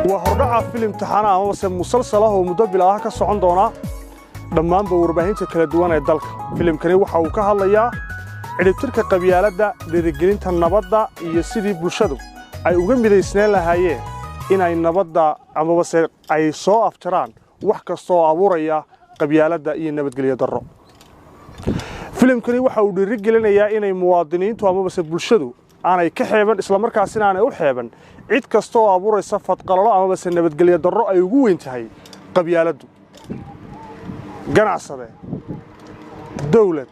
وهرجع فيلم تحنا هو مسلسله ومدبلة كصعون دونا دمان بورباهين تكلدوان الدلك فيلم كني وحاو كهاليا ciribtirka qabyaaladda dhiirigelinta nabadda iyo sidii bulshadu ay uga midaysnaan lahaayeen inay nabadda ama wase ay soo afjaraan wax kasta oo abuuraya qabyaaladda iyo nabadgelyo darro filimkani waxa uu dhiirigelinayaa inay muwaadiniintu ama wase bulshadu aanay ka xeeban isla markaasina aanay u xeeban cid kasta oo abuuraysa fadqalalo ama wase nabadgelyo darro ay ugu weyn tahay qabyaaladdu ganacsade dawlad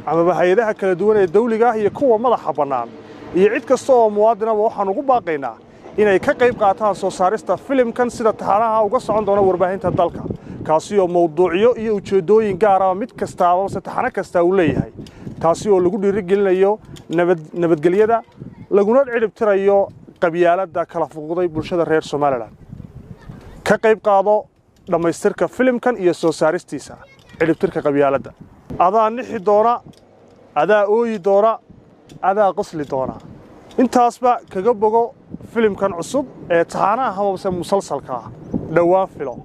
ama hay'adaha kala duwan ee dawliga ah iyo kuwa madaxa banaan iyo cid kasta oo muwaadinaba waxaan ugu baaqaynaa inay ka qayb qaataan soo saarista filimkan sida taxanaha uga socon doona warbaahinta dalka kaasi oo mowduucyo iyo ujeedooyin gaar ah mid kasta oo taxana kasta uu leeyahay taasi oo lagu dhiirigelinayo nabadgelyada laguna ciribtirayo qabyaaladda kala fuqday bulshada reer Soomaaliland ka qayb qaado dhamaystirka filimkan iyo soo saaristiisa ciribtirka qabyaaladda adaa nixi doona adaa ooyi doona adaa qosli doona intaasba kaga bogo filimkan cusub ee taxanaha hawsa musalsalka dhawaan filo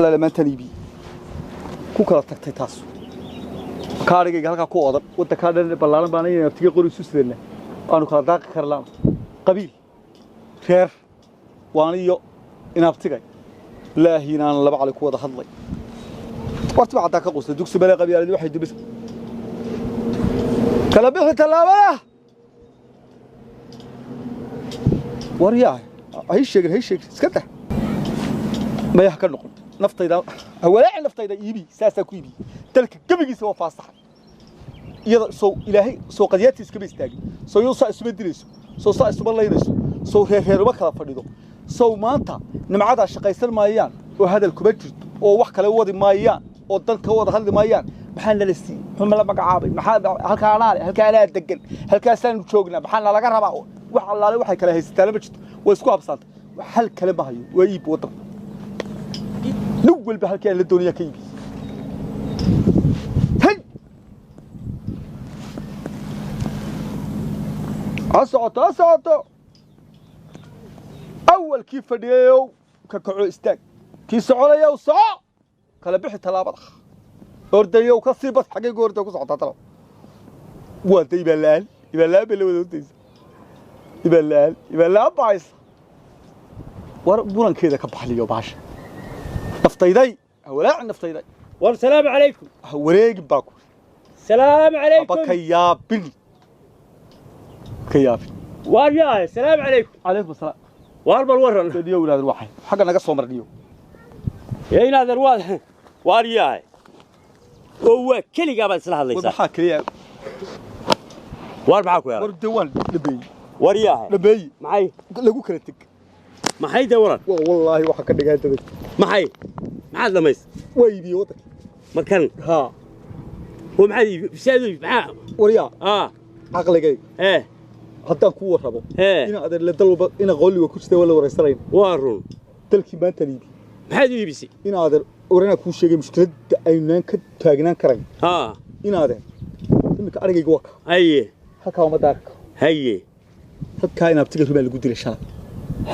la lama tanibi ku kala tagtay taas kaariga halka ku odan wada ka dhan balaaran baan inay aftiga qori isu sideen aanu kala daaqi karlaan qabiil reer waaniyo in aftigay ilaahiina laba cali ku wada hadlay وارتبع عطاك قوس دوكس بلا قبيله دي واحد بس كلا بخ تلاوه ورياه هي الشيء اسكته ما يحكى نقول نفطيدا اولا نفطيدا يبي ساسا كويبي تلك قبيغيس وا فاصح يدا سو الهي سو قدياتي اسكبي استاغ سو يوسا اسبدريس سو سا اسبلينس سو هير ما كلا فديدو سو مانتا نمعدا شقيسن مايان وهذا الكبجت oo wax kale wadi maayaan oo dadka wada hadli maayaan maxaan la leestii xuma la magacaabay maxaa halka degan halkaasaan joognaa maxaan laga rabaa wax allaale waxay kala haystaan ma jirto way isku habsanta hal kale ma hayo way iib wadan lug walba halka la doonaya ka iibi hay asooto awal kii fadhiyo ka kaco istaag كي سعودية وصع كلا بحث تلابط أردية وكسبت حقيقة أردية وكسعة تلاب وانت يبلال بلا ودوتيز يبلال بايس وربنا كذا كبحلي وباش نفطيدي ولا نفطيدي والسلام عليكم وريق باكو السلام عليكم أبا كيابني واريا السلام عليكم عليكم السلام واربا الورن ديو ولاد الواحد حقا نقص عمر ديو يا هذا الواد واريا هو كلي قبل سلاح الله يسا كلي واربعاكو يا وردوان نبي واريا نبي معي لقو كرتك maxay dawran wallahi waxa ka dhigay dad maxay maxaad lamays waydi wada markan ha maxay bisaaday maxaa wariya aqligay hadda ku warrabo ina adeer la dalba ina qoliga ku jirtay wala wareysanayn waa run dalkii maanta liibi maxaad u iibisay ina adeer orana ku sheegay mushkilada aynaan ka taagnaan karayn ina adeer imika arigayga waka haye halka uma daarka haye halka ina abtiga ruba lagu dilay shalay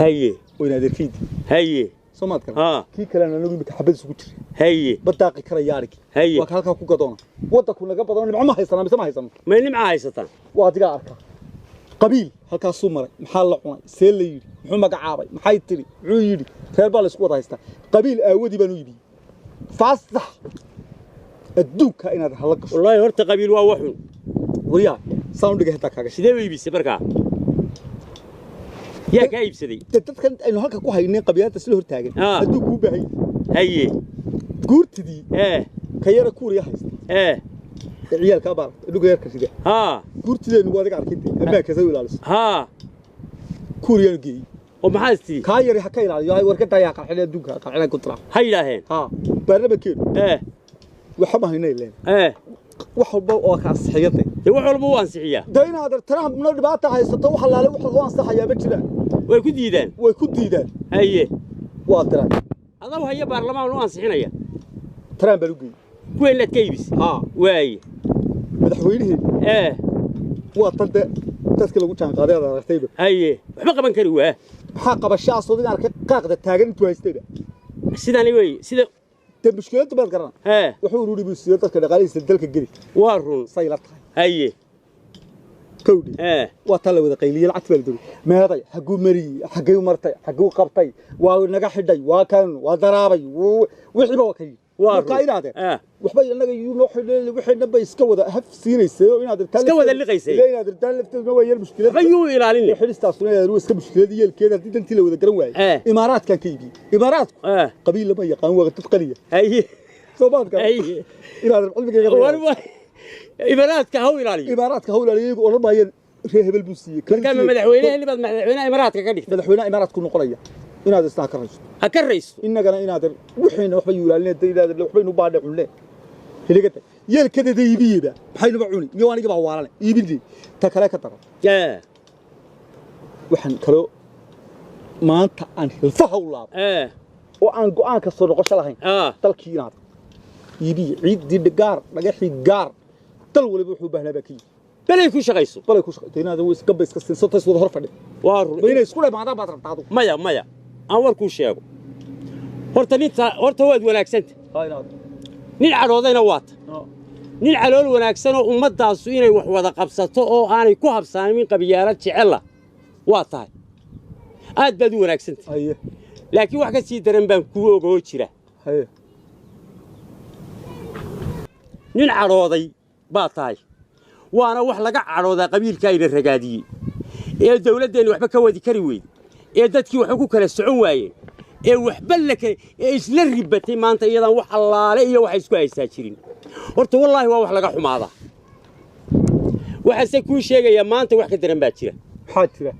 haye وين هذا الكيد هي سمعت كلام كي كلام أنا نقول حبيت سكوت هي بداقي كريارك هي وكالك كوك قدونا ودك ولا قبضنا ما هيصنا بس ما هيصنا ما اللي معاه هيصنا وادي أركا قبيل هالك الصمر محل عنا سيل محمد عابي محيط تري عيري تربال سكوت هيصنا قبيل أودي بنويبي فاصح الدوك هنا هذا هلك والله هرت قبيل واحد وريا ساوند جهتك هذا سيدي ويبي سبركا يا كيف سدي تتكلم إنه هلك كوه إني قبيلات سلوه تاجن الدوك هو بعيد هي قرت دي كيرا كوريا هيست عيال كبار الدوك يركز كده قرت دي نوادك على كده ما كذا ولا لسه كوريا نجي ومحاستي كايري حكاير على ياي وركتا يا قاعد الدوك قاعد كترة هاي لهين برنامج كده وحما هنا لين وحبوا وكاس حياتي وحبوا وانسحيا داين هذا ترى من الدبات هاي ستة وحلا له وحلا وانسحيا بكذا ويكون ديدان هي waa diray adaw haya baarlamaan u ansixinaya taraan baa u geeyey kuween la kaybis waaye madaxweynihii waa tande dadka lagu jaan qaaday aragtayba haye waxba qaban kari waa maxaa qabashaas oo aan ka qaaqda taagan intuu haystayba sidani way sida mushkiladdu baad garan wuxuu ururi bulshada dadka dhaqaalihiisa dalka geli waa run sayla tahay haye كودي وطلع وذا قيلي العتب الدول ما هذا حقو مري حقو مرتي حقو قبطي ونجح حدي وكان وضرابي وحبه وكيل وقايل هذا وحبي أنا يوم وحنا بيسكوا ذا هف سيني سو إن هذا سكوا ذا اللي قيسي إن هذا التلف ما هي المشكلة غيو إلى علينا حلس تصنيع روس كمشكلة دي الكذا دي أنت لو ذا قروي إمارات كان كيجي إمارات قبيلة ما يقام وقت تقلية أيه صوبات كان أيه إن هذا العلم إمارات كهو إيراني إمارات كهو إيراني والله ما هي رهيب البوسية كان مدحوينه اللي بعد مدحوينه إمارات كقديش مدحوينه إمارات كل نقلية إن هذا استاك الرئيس أكرئيس إن كان إن هذا وحين وحبي يقول لنا إذا لو حبي نبادر ولا اللي قلت يل كده ده يبيه ده بحين بعوني يواني جبا وارله يبيدي تكلا كتر وحن كلو ما أنت عن الفهولة وعن قان كسر قش لهين تلكينات يبي عيد دي الجار نجح الجار تلو اللي بيحبه نبكي بلا يكون شقيسو بلا يكون شقيسو هنا ده يسكب يسكسر صوت يسود هرفة وارو بين يسكوله ما هذا بطل تعطو مايا أول كل شيء هرتا واد وناكسنت هاي ناد نلعب هذا نوات نلعب وناكسنه ومدة عصوينة وحوض قبصته أنا كوها بسامين قبيلات شعلة واطاي أد بدو وناكسنت أيه لكن واحد سيدرن بنكو وجوشرة أيه نلعب هذا باطاي وأنا وحلقة عروضة قبيل كاين الرجادي الدولة دين وحبة كودي كريوي دتكي وحكو كلا سعون واين وحبل لك إيش للربتي ما أنت أيضا وحلا ليه وحيسكوا يستأجرين قلت والله هو وحلقة حماضة وحسكوا شيء يا ما أنت وحكي درن باتشرة حاترة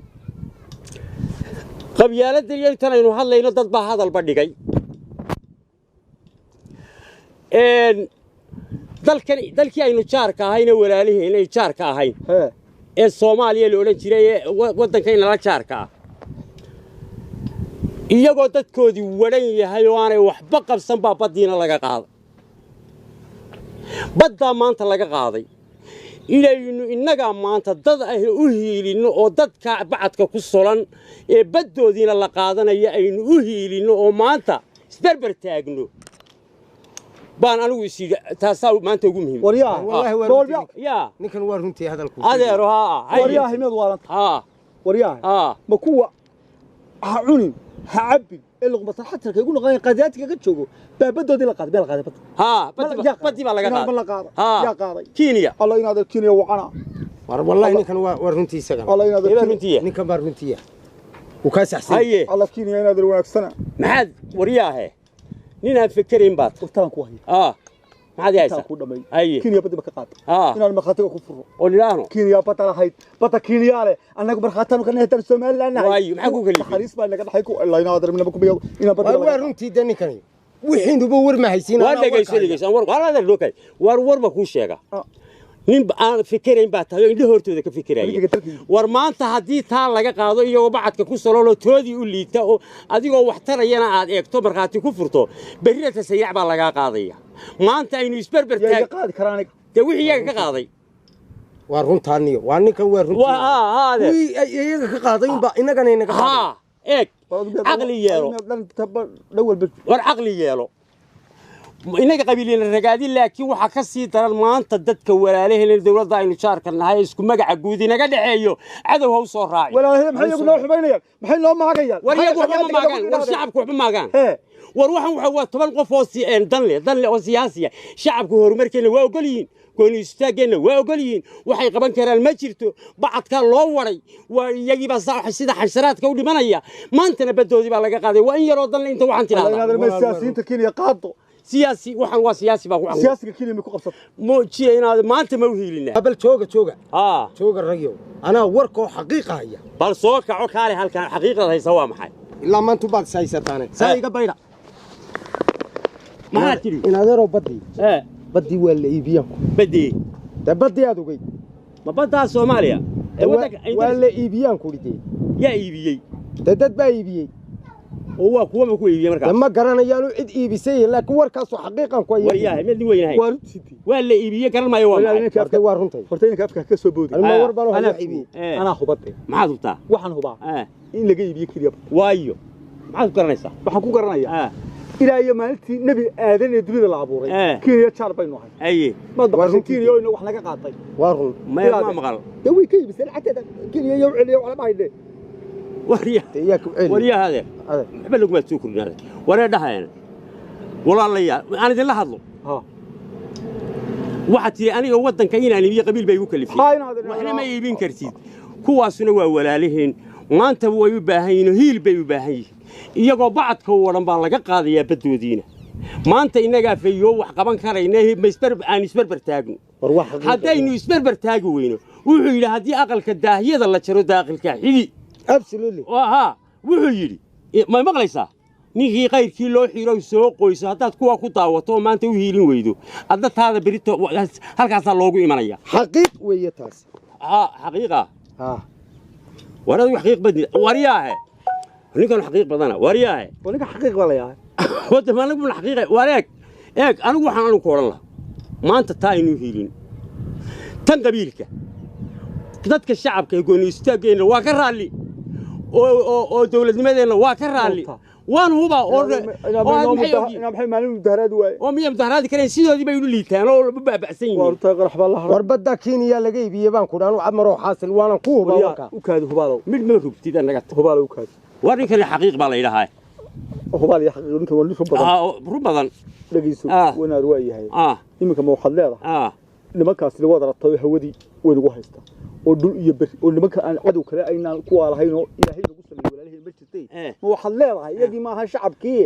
قبيلة اللي ترى إنه هلا ينضد بهذا البردقي إن dalkii aynu jaarka ahayna walaalihii inay jaarka ahayn ee Soomaaliya la oran jiray wadanka in la jaarka ah iyagoo dadkoodii wadan yahay oo aanay waxba qabsan baa badiina laga qaaday badda maanta laga qaaday ilaynu inaga maanta dad ah u hiilino oo dadka bacadka ku solan ee baddoodiina la qaadanayo aynu u hiilino oo maanta isbarbar taagno بان أنا ويسير تاساو ما أنت قوم هم وريا والله وريا يا نكن ورنتي هذا الكل هذا روها وريا هم يدوارن وريا مكوا عوني هعبي اللقمة حتى يقولوا غير قادات كذا تشوفوا بدو دي لقاد بلا قاد بدي بلا قاد يا قاضي كينيا الله ينادر كينيا وقنا والله نكن ورنتي سجن الله ينادر ورنتي نكن ورنتي وكاس حسين الله كينيا ينادر وياك سنة محد ورياه نين فكرين بات قلتلان كوهي ما عاد يعيسى كينيا بدي بكقات إن المخاطر كفروا ولانو كينيا بطل هاي بطل كينيا له أنا برخاتنا كنا هتر السومال لنا واي محكو كلي خريص بقى لقد حيكو الله ينادر من بكو بيو إن بطل ورنتي دني كني وحين دبور ما هيسين ولا جيس أنا هذا اللوكي ور ما كوش يا nin aan fikirayn baa tahay indho hortooda ka fikiraya war maanta hadii taa laga qaado iyo bacadka ku soloolo toodii u liita oo adigoo wax tarayana aad eegto markaati ku furto berrita sayac baa laga qaadaya maanta aynu isbarbar taag qaadi karaan wixii iyaga ka qaaday waa runtaaniyo waa ninkan waa runtii hada iyaga ka qaadayn ba inagana inaga qaaday eeg aqli yeelo war aqli yeelo inaga qabiilina ragaadi laakiin waxa ka sii daran maanta dadka walaalaheen dawladda aynu jaarka nahay isku magaca guud inaga dhaxeeyo cadow ha soo raaci walaalaheen maxay ugu xumaynayaan maxay loo maagayaan war iyagu waxba maagaan war shacabku waxba maagaan war waxan waa 10 qof oo dan leh oo siyaasiya shacabku horumarkeena waa ogol yihiin gooni istaageena waa ogol yihiin waxay qaban karaan ma jirto bacadka loo waray waa iyagiiba sida xasharaadka u dhimanaya maantana badoodii baa laga qaaday waa in yaroo dan inta waxan tiraahdaa siyaasiyiinta Kenya qaado سياسي وحن وسياسي بقى سياسي كلمة كقصة مو شيء أنا ما أنت موهيلنا قبل توجا توجا الرجيو أنا وركو حقيقة هي بل صوت كعكاري هالكان حقيقة هي سوا محل إلا ما أنتم بعد سايسة ثانية سايقة بيرة ما تري إن هذا رو بدي ولا يبيعكم بدي بدي هذا قيد ما بدها سوماليا ولا يبيعكم كوريتي يا يبيعي تدت بقى يبيعي هو كوما كوي مركا لما قرنا يالو عد إيبسي لكن وركاسو حقيقة كويس ورياه ما دي وين هاي وارنتي ولا إيبية كرن ما يوم ولا ninka horta waa runtay horta ninka afka ka soo boodi alma war baro ana iibi ana hubadday ما حد بتاع waxaan hubaa in laga iibiyo kaliya وايو ما حد كرنيسا waxaan ku garanayaa ilaa iyo maalintii nabi aadan ee dunida la abuuray kiriya char baynu ahay أي ma daqashay kiriya oo wax laga qaatay waa run ما مقال way ka iibisay xataa kiriya yow celiyo wala baayde ورياه iyaak celi ورياه هذا حبل لكم تسوق هذا ورا دحين والله يا أنا ذي لحظة ha waxaad tii aniga waddanka inaan iibiyo qabiil bay igu kalifiyeen waxna ma iibin kartid kuwaasuna waa walaalihiin maanta way u baahan yihiin hiil bay u baahan yihiin iyagoo bacadka u waran baa laga qaadayaa baddoodiina maanta innagaa fayo wax qaban karayna aan isbarbar taagno haddaynu isbarbar taagi weyno wuxuu yidhi haddii aqalka daahiyada la jaro daaqilka xigi absolutely ها wuxuu yidhi ma maqlaysaa ninkii qayrkii loo xiro soo qoyso haddaad kuwa ku daawato maanta u hiilin weydo adna taada berito halkaasaa loogu imanaya xaqiiq weeye taas xaqiiqa ha waradu xaqiiq badni wariyaahe ninkan xaqiiq badana wariyaahe ninka xaqiiq baa la yahay wada ma lagu xaqiiqa wareeg eeg anigu waxaan anigu kooran lahaa maanta taa inuu hiilin tan qabiilka dadka shacabka ee gooni istaagayna waa ka raalli oo dawladnimadeena waa ka raalli waan huba oo maxay maalin mudaharaad waay oo miyam mudaharaad kale sidoodii bay u liitaan oo baabacsan yihiin warta qarax baa la haray warbada Kenya laga iibiyay baan ku dhaanu amaro xaasil waana ku hubaa u kaadi hubaalo mid ma rugtid anaga hubaalo u kaadi warin kale xaqiiq baa la yiraahdaa hubaal ya xaqiiq ninka wali soo badan rubadan dhagiisu wanaad waa yahay iminka ma waxad leedahay nimankaas la wada ratay hawadii way ugu haystaa oo dhul iyo bari oo nimanka aan cadow kale aynaan ku waalahayn oo ilaahay lagu sameeyay walaalihii ma jirtay ma waxad leedahay iyagii ma aha shacabkii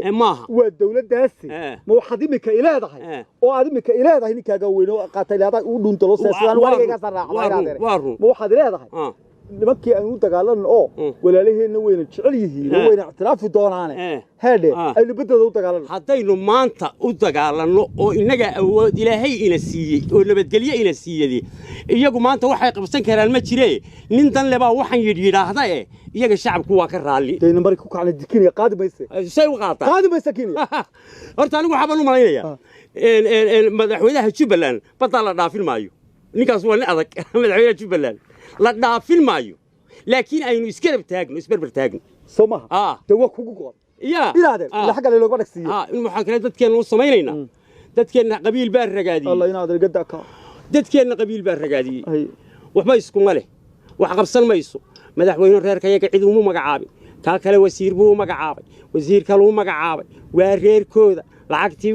waa dawladdaasi ma waxad imika ileedahay oo aad imika ileedahay ninkaaga weyn oo qaatay leedahay uu dhuntalo saasaan warigayga saraaxay ma waxad leedahay nimankii aan u dagaalan oo walaalaheena weyna jecel yihiin oo weyna ictiraafi doonaan هذا اللي بدو دغالن hadaynu maanta u dagaalano oo inaga awood ilaahay ina siiyay oo nabadgelyo ina siiyay iyagu maanta waxay qabsan karaan ma jiree nin dan leba waxan yidhaahda iyaga shacabku waa ka raali deena markii ku kacna dikiin qaadimaysa say u qaata qaadimaysa kiin horta anigu waxa baan u maleeyaa madaxweynaha Jubbaland badda la dhaafin maayo ninkaas waa nin adag madaxweynaha Jubbaland la dhaafin maayo laakiin aynu iskarab taagno isbarbar taagno somaha dawa kugu qoon يا إلى لا حاجة اللي لو بدك سيء المحاكرة دتكين وصمينينا دتكين قبيل بار رجادي الله ينادر قدك دتكين قبيل بار رجادي وما يسكون ماله وحقبصن ما يسو مدحوين الرير كيا قعدوا مو مقعابي كاكله وزير بو مقعابي وزير كلو مقعابي وارير كودا لعقتي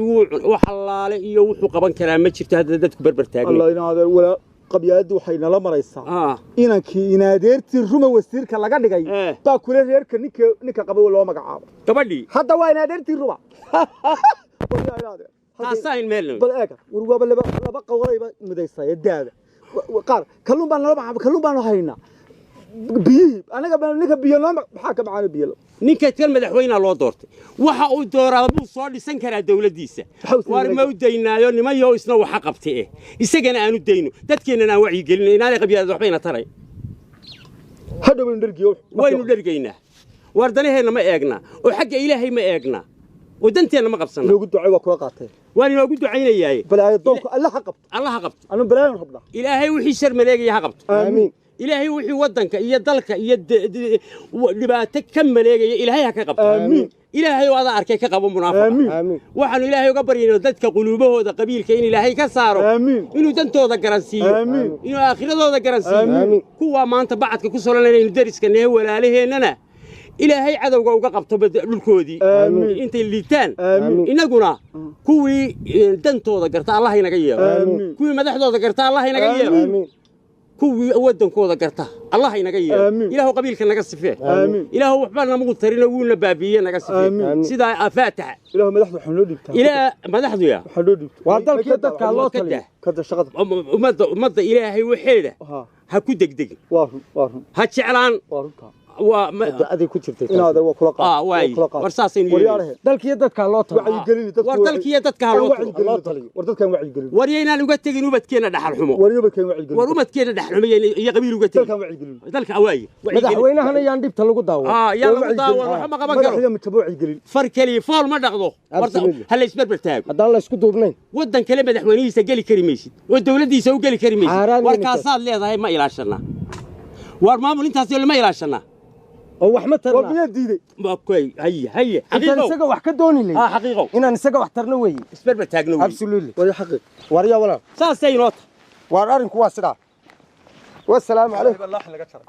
وحلاله iyo wuxuu qaban karaa ma jirto hadda dadku barbar taagan الله ينادر ولا qabyadu waxayna la maraysaa inankii inaadeertii ruma wasiirka laga dhigay baa kula reerka ninka qabo loo magacaabo gabadhi hadda waa inaadeertii ruma haasayn meel bal eega warwaba laba qowlayba midaysay daada qaar kalluun baan haynaa biyi anaga baan ninka biyo loo maxaa ka macaan biyo ninka tan madaxweynaha loo doortay waxa uu dooraa buu soo dhisan karaa dawladdiisa war ma u daynaayo nimayo isna waxa qabtay isagana aanu dayno dadkeena aan wacyi gelin inaanay qabyaalad waxba ina taray hadda waynu dhergiyo waynu dhergaynaa wardanaheena ma eegna oo xagga ilaahay ma eegna oo danteena ma qabsana loogu ducay waa kula qaatay waan inoogu ducaynayaa balaayo doonka Allah ha qabto anu balaayo rabna ilaahay wixii shar maleegaya ha qabto aamiin ilaahay wixii wadanka iyo dalka iyo dhibaato ka maleegaya ilaahay ha ka qabto aamiin ilaahay wada arkay ka qabo munaafiq aamiin waxaanu ilaahay uga baryaynaa dadka qulubahooda qabiilka in ilaahay ka saaro inuu dantooda garansiiyo inuu aakhiradooda garansiiyo kuwa maanta bacadka ku solanayna dariska nee walaalaheenana ilaahay cadawga uga qabto dhulkoodii intay liitaan inaguna kuwii dantooda garta Allah inaga yeelo kuwii madaxdooda garta Allah inaga yeelo kuwii wadankooda garta Allah inaga yeelo ilaahu qabiilka naga sifee ilaahu waxba namu tarina wuuna baabiye naga sifee sida faataha ilaahu madaxdu waxaan loo dhigtaa ilaa madaxdu ya waxaan loo dhigtaa waa dalkii dadka loo taliyo kada shaqada umada ilaahay waxeeda ha ku degdegin waa ha jeclaan أدي كنت شفتي إن هذا هو كلاقة واي ورساسين ورياله دلك يدك الله طلع وعي قليل وردلك يدك الله طلع وردلك كان وعي قليل ورينا لو قتك نوبتكينا دحل حمو وريوبك كان وعي قليل ورمتكينا دحل حمو يا قبيل وقتك دلك كان وعي قليل دلك واي مدحوينها هنا يان ديبتا لو داو يا لو داو وحما قبن كرو مدحوينها متبوعي قليل فركلي فول ما دقدو هل اسبربر تاغ هذا الله اسكو دوبنين ودن كلمه مدحوينيسا gali kari maysid oo dawladiisa u gali kari maysid warkaasaad leedahay ma ilaashana war maamul intaas lama ilaashana oo wax ma tarna وبيا ديدي اوكي هي حقيقه isaga wax ka dooni leey حقيقه inaan isaga wax tarna weey isberber taagno absolutely ويا حقيقة وريا ولا saasay noota وارارنكو waa sidaa والسلام عليكم الله لك شرف